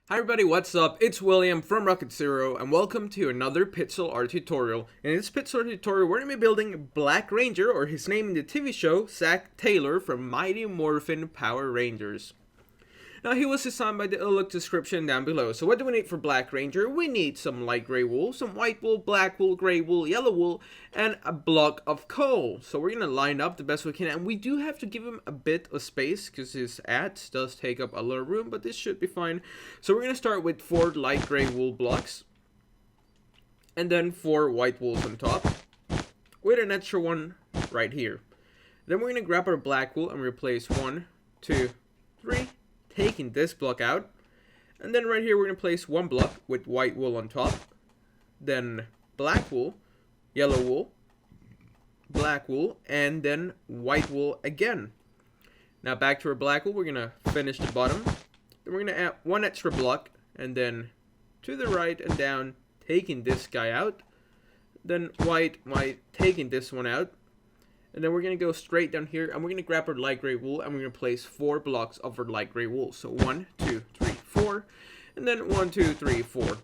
Hi everybody, what's up? It's William from Rocket Zero, and welcome to another pixel art tutorial. In this pixel art tutorial, we're going to be building Black Ranger, or his name in the TV show, Zack Taylor from Mighty Morphin Power Rangers. Now, he was designed by the look description down below. So what do we need for Black Ranger? We need some light gray wool, some white wool, black wool, gray wool, yellow wool, and a block of coal. So we're going to line up the best we can, and we do have to give him a bit of space because his ads does take up a little room, but this should be fine. So we're going to start with 4 light gray wool blocks, and then 4 white wools on top, with an extra one right here. Then we're going to grab our black wool and replace 1, 2, 3, taking this block out, and then right here we're going to place 1 block with white wool on top, then black wool, yellow wool, black wool, and then white wool again. Now back to our black wool, we're going to finish the bottom, then we're going to add 1 extra block, and then to the right and down, taking this guy out, then white, taking this one out. And then we're going to go straight down here, and we're going to grab our light gray wool, and we're going to place 4 blocks of our light gray wool. So 1, 2, 3, 4, and then 1, 2, 3, 4.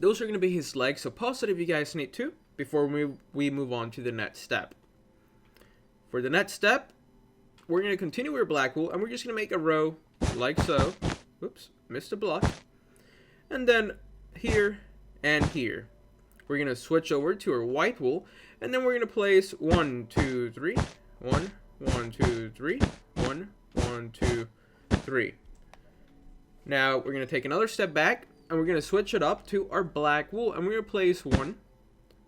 Those are going to be his legs, so pause it if you guys need to, before we move on to the next step. For the next step, we're going to continue with our black wool, and we're just going to make a row like so. Oops, missed a block. And then here and here. We're going to switch over to our white wool, and then we're going to place 1, 2, 3, 1, 1, 2, 3, 1, 1, 2, 3. Now we're going to take another step back, and we're going to switch it up to our black wool, and we're going to place 1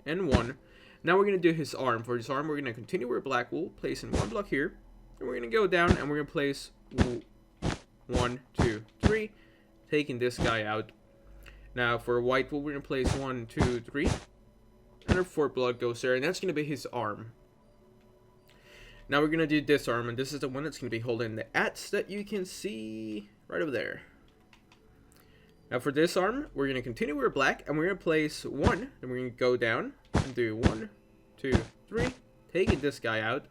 and 1. Now we're going to do his arm. For his arm, we're going to continue with black wool, placing 1 block here, and we're going to go down, and we're going to place 1, 2, 3, taking this guy out. Now for white wool, we're going to place 1, 2, 3, and our 4th block goes there, and that's going to be his arm. Now we're going to do this arm, and this is the one that's going to be holding the ats that you can see right over there. Now for this arm, we're going to continue with black, and we're going to place 1, and we're going to go down and do 1, 2, 3, taking this guy out,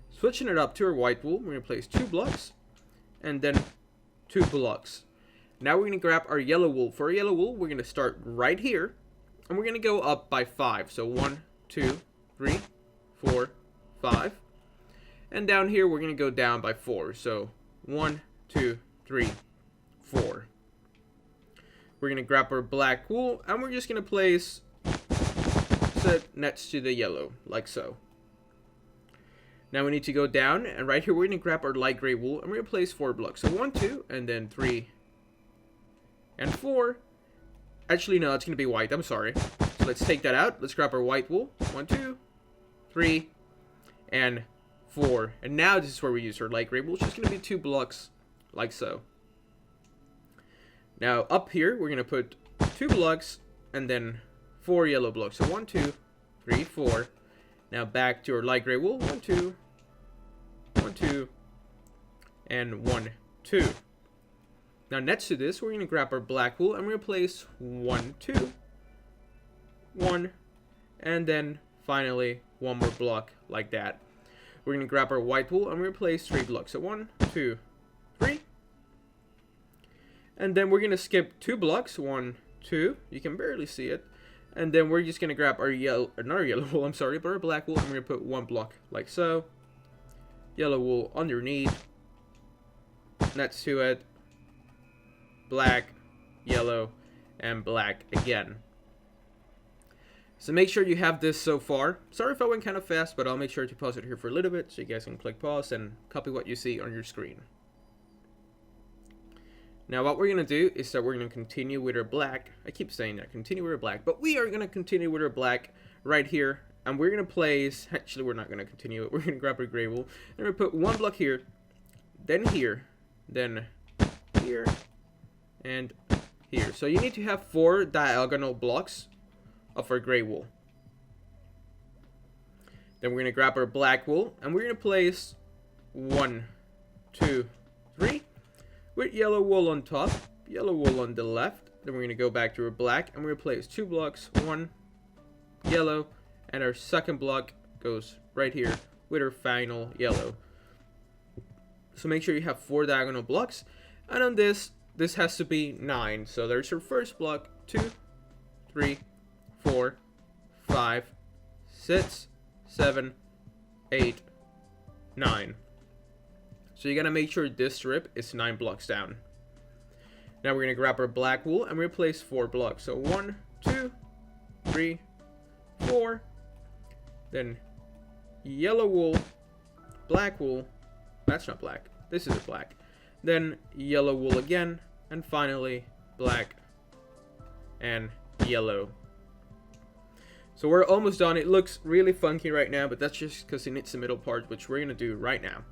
switching it up to our white wool. We're going to place 2 blocks, and then 2 blocks. Now we're going to grab our yellow wool. For our yellow wool, we're going to start right here, and we're going to go up by 5. So 1, 2, 3, 4, 5. And down here, we're going to go down by 4. So 1, 2, 3, 4. We're going to grab our black wool, and we're just going to place it next to the yellow, like so. Now we need to go down, and right here, we're going to grab our light gray wool, and we're going to place 4 blocks. So 1, 2, and then 3, and 4. Actually, no, it's going to be white. I'm sorry. So let's take that out. Let's grab our white wool. 1, 2, 3, and 4. And now this is where we use our light gray wool. It's just going to be 2 blocks, like so. Now up here, we're going to put 2 blocks and then 4 yellow blocks. So 1, 2, 3, 4. Now back to our light gray wool. 1, 2, 1, 2, and 1, 2. Now next to this, we're going to grab our black wool, and we're going to place 1, 2, 1, and then finally 1 more block like that. We're going to grab our white wool, and we're going to place 3 blocks. So 1, 2, 3. And then we're going to skip 2 blocks. 1, 2. You can barely see it. And then we're just going to grab our another yellow wool, but our black wool, and we're going to put 1 block like so. Yellow wool underneath. Next to it. Black, yellow, and black again. So make sure you have this so far. Sorry if I went kind of fast, but I'll make sure to pause it here for a little bit so you guys can click pause and copy what you see on your screen. Now what we're going to do is that we're going to continue with our black. I keep saying that, continue with our black, but we are going to continue with our black right here, and we're going to place, actually we're not going to continue it, we're going to grab our gray wool, and we're going to put 1 block here, then here, then here, and here. So you need to have 4 diagonal blocks of our gray wool. Then we're going to grab our black wool, and we're going to place 1, 2, 3 with yellow wool on top, yellow wool on the left. Then we're going to go back to our black, and we're going to place 2 blocks, 1 yellow, and our second block goes right here with our final yellow. So make sure you have 4 diagonal blocks. And on this, this has to be 9. So there's your first block. 2, 3, 4, 5, 6, 7, 8, 9. So you gotta make sure this strip is 9 blocks down. Now we're gonna grab our black wool and replace 4 blocks. So 1, 2, 3, 4. Then yellow wool, black wool. That's not black. This is black. Then yellow wool again, and finally black and yellow. So we're almost done. It looks really funky right now, but that's just because it needs the middle part, which we're gonna do right now.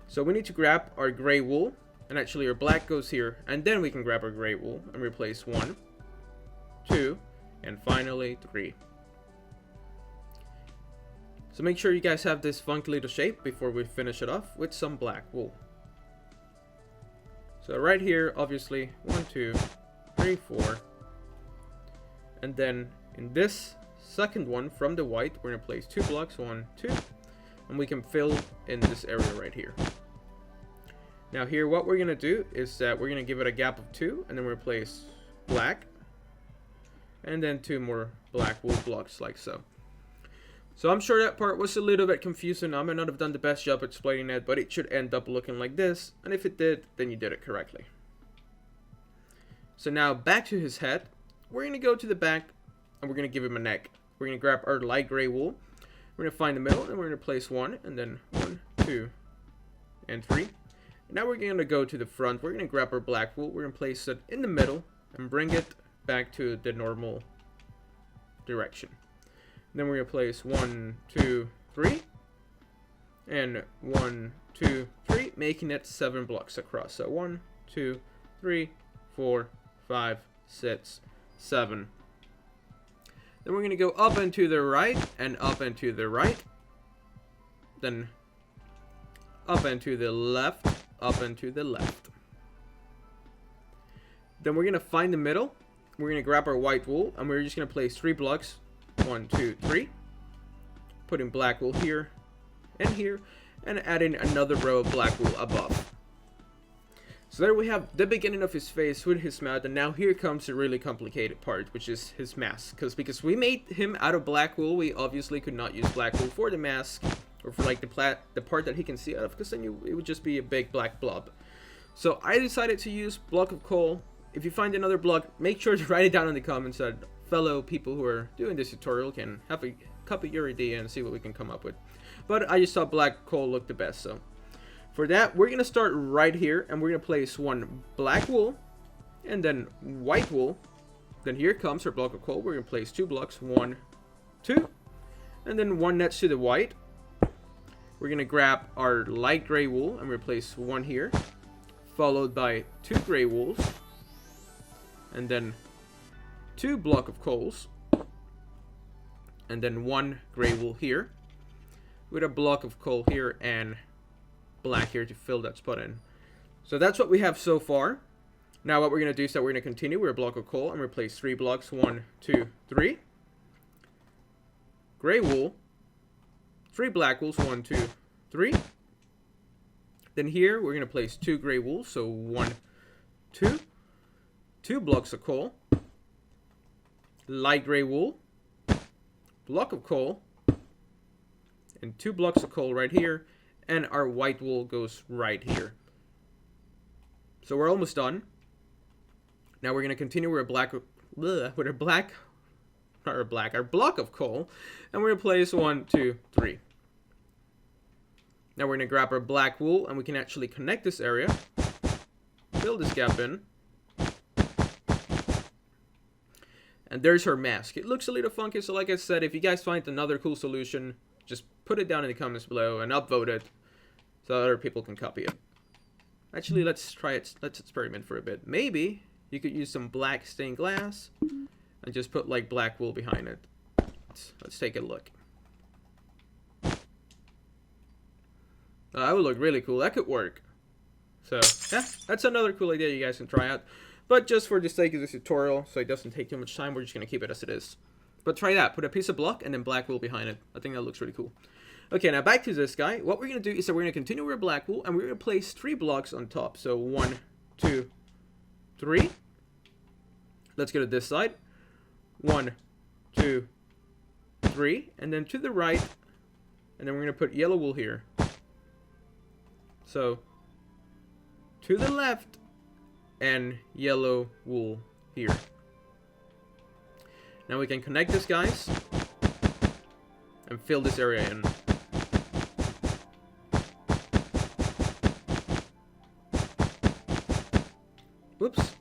So we need to grab our gray wool, and actually our black goes here, and then we can grab our gray wool and replace 1, 2, and finally 3. So make sure you guys have this funky little shape before we finish it off with some black wool. So right here, obviously, 1, 2, 3, 4. And then in this second one from the white, we're gonna place 2 blocks, 1, 2, and we can fill in this area right here. Now here, what we're gonna do is that we're gonna give it a gap of 2, and then we'll place black, and then 2 more black wool blocks like so. So I'm sure that part was a little bit confusing. I might not have done the best job explaining it, but it should end up looking like this, and if it did, then you did it correctly. So now back to his head, we're gonna go to the back, and we're gonna give him a neck. We're gonna grab our light gray wool, we're gonna find the middle, and we're gonna place 1, and then 1, 2, and 3. Now we're going to go to the front. We're going to grab our black wool. We're going to place it in the middle and bring it back to the normal direction. Then we're going to place 1, 2, 3. And 1, 2, 3, making it 7 blocks across. So 1, 2, 3, 4, 5, 6, 7. Then we're going to go up and to the right and up and to the right. Then up and to the left. Up and to the left. Then we're gonna find the middle. We're gonna grab our white wool and we're just gonna place 3 blocks. 1, 2, 3. Putting black wool here and adding another row of black wool above. So there we have the beginning of his face with his mouth, and now here comes the really complicated part, which is his mask. Because we made him out of black wool, we obviously could not use black wool for the mask. Or for like the part that he can see out of, because then it would just be a big black blob. So I decided to use block of coal. If you find another block, make sure to write it down in the comments so that fellow people who are doing this tutorial can have a copy your idea and see what we can come up with. But I just thought black coal looked the best. So for that, we're gonna start right here, and we're gonna place 1 black wool and then white wool. Then here comes our block of coal. We're gonna place 2 blocks, 1, 2, and then 1 next to the white. We're going to grab our light gray wool and replace 1 here, followed by 2 gray wools, and then 2 block of coals, and then 1 gray wool here, with a block of coal here and black here to fill that spot in. So that's what we have so far. Now what we're going to do is that we're going to continue with a block of coal and replace 3 blocks, 1, 2, 3, gray wool, 3 black wools, 1, 2, 3. Then here we're gonna place 2 gray wools, so 1, 2, 2 blocks of coal, light gray wool, block of coal, and 2 blocks of coal right here, and our white wool goes right here. So we're almost done. Now we're gonna continue with our block of coal, and we're gonna place 1, 2, 3. Now we're gonna grab our black wool, and we can actually connect this area, fill this gap in, and there's her mask. It looks a little funky, so like I said, if you guys find another cool solution, just put it down in the comments below and upvote it so other people can copy it. Actually, let's try it. Let's experiment for a bit. Maybe you could use some black stained glass and just put like black wool behind it. Let's take a look. That would look really cool. That could work. So yeah, that's another cool idea you guys can try out. But just for the sake of this tutorial, so it doesn't take too much time, we're just gonna keep it as it is. But try that. Put a piece of block and then black wool behind it. I think that looks really cool. Okay, now back to this guy. What we're gonna do is that we're gonna continue with black wool, and we're gonna place 3 blocks on top. So 1, 2, 3. Let's go to this side. 1, 2, 3. And then to the right. And then we're going to put yellow wool here. So, to the left. And yellow wool here. Now we can connect this, guys. And fill this area in. Whoops.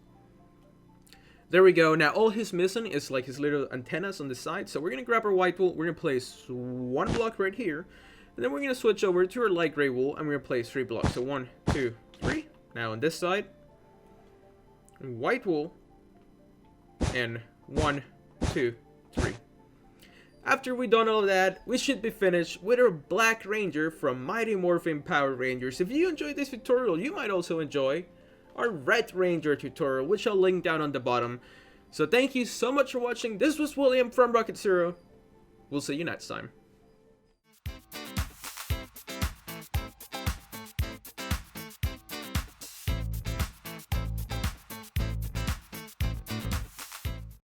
There we go. Now all he's missing is like his little antennas on the side. So we're going to grab our white wool. We're going to place 1 block right here. And then we're going to switch over to our light gray wool. And we're going to place 3 blocks. So 1, 2, 3. Now on this side. White wool. And 1, 2, 3. After we've done all of that, we should be finished with our Black Ranger from Mighty Morphin Power Rangers. If you enjoyed this tutorial, you might also enjoy our Red Ranger tutorial, which I'll link down on the bottom. So thank you so much for watching. This was William from Rocket Zero. We'll see you next time.